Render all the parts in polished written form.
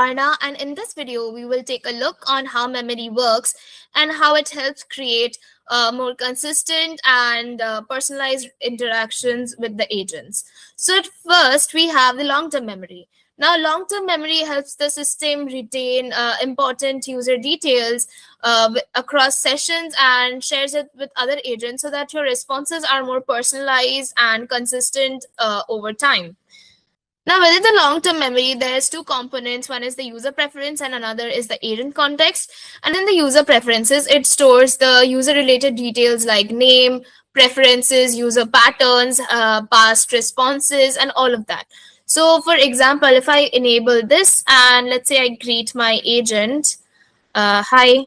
Arna, and in this video, we will take a look on how memory works and how it helps create more consistent and personalized interactions with the agents. So at first, we have the long-term memory. Now, long-term memory helps the system retain important user details across sessions and shares it with other agents so that your responses are more personalized and consistent over time. Now, within the long-term memory, there's two components. One is the user preference and another is the agent context. And in the user preferences, it stores the user-related details like name, preferences, user patterns, past responses, and all of that. So, for example, if I enable this and let's say I greet my agent, hi.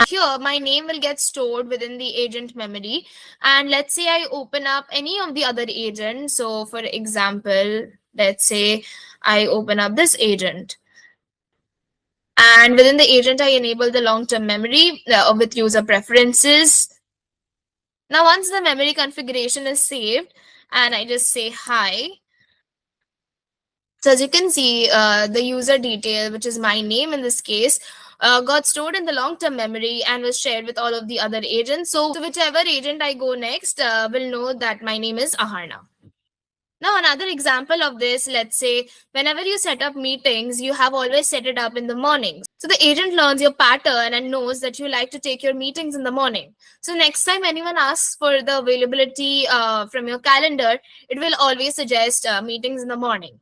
Here, my name will get stored within the agent memory. And let's say I open up any of the other agents. So, for example, let's say I open up this agent. And within the agent, I enable the long-term memory with user preferences. Now, once the memory configuration is saved, and I just say hi. So as you can see, the user detail, which is my name in this case, got stored in the long-term memory and was shared with all of the other agents. So whichever agent I go next will know that my name is Aharna. Now, another example of this, let's say, whenever you set up meetings, you have always set it up in the mornings. So the agent learns your pattern and knows that you like to take your meetings in the morning. So next time anyone asks for the availability from your calendar, it will always suggest meetings in the morning.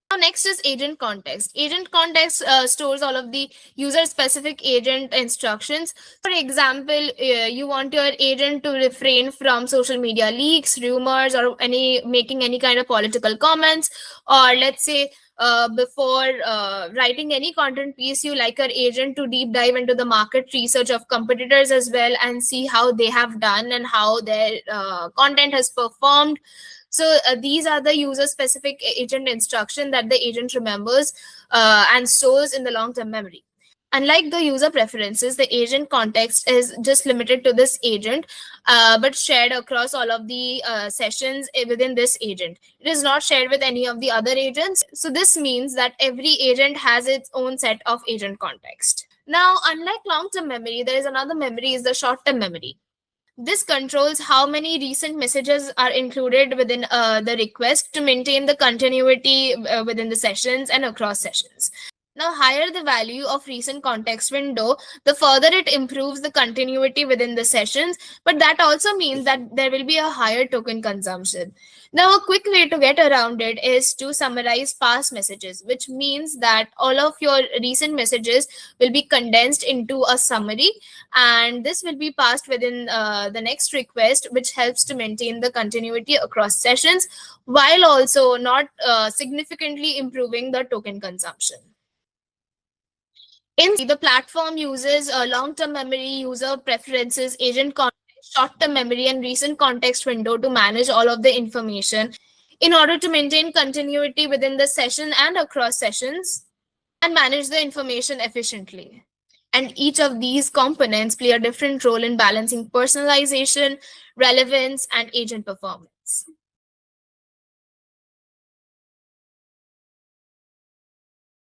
Now, next is agent context. Agent context stores all of the user-specific agent instructions. For example, you want your agent to refrain from social media leaks, rumors, or making any kind of political comments. Or let's say before writing any content piece, you like your agent to deep dive into the market research of competitors as well and see how they have done and how their content has performed. So these are the user-specific agent instruction that the agent remembers and stores in the long-term memory. Unlike the user preferences, the agent context is just limited to this agent, but shared across all of the sessions within this agent. It is not shared with any of the other agents. So this means that every agent has its own set of agent context. Now, unlike long-term memory, there is another memory, is the short-term memory. This controls how many recent messages are included within the request to maintain the continuity within the sessions and across sessions. Now, higher the value of recent context window, the further it improves the continuity within the sessions, but that also means that there will be a higher token consumption. Now, a quick way to get around it is to summarize past messages, which means that all of your recent messages will be condensed into a summary, and this will be passed within the next request, which helps to maintain the continuity across sessions while also not significantly improving the token consumption. The platform uses long-term memory, user preferences, agent context, short-term memory, and recent context window to manage all of the information in order to maintain continuity within the session and across sessions and manage the information efficiently. And each of these components play a different role in balancing personalization, relevance, and agent performance.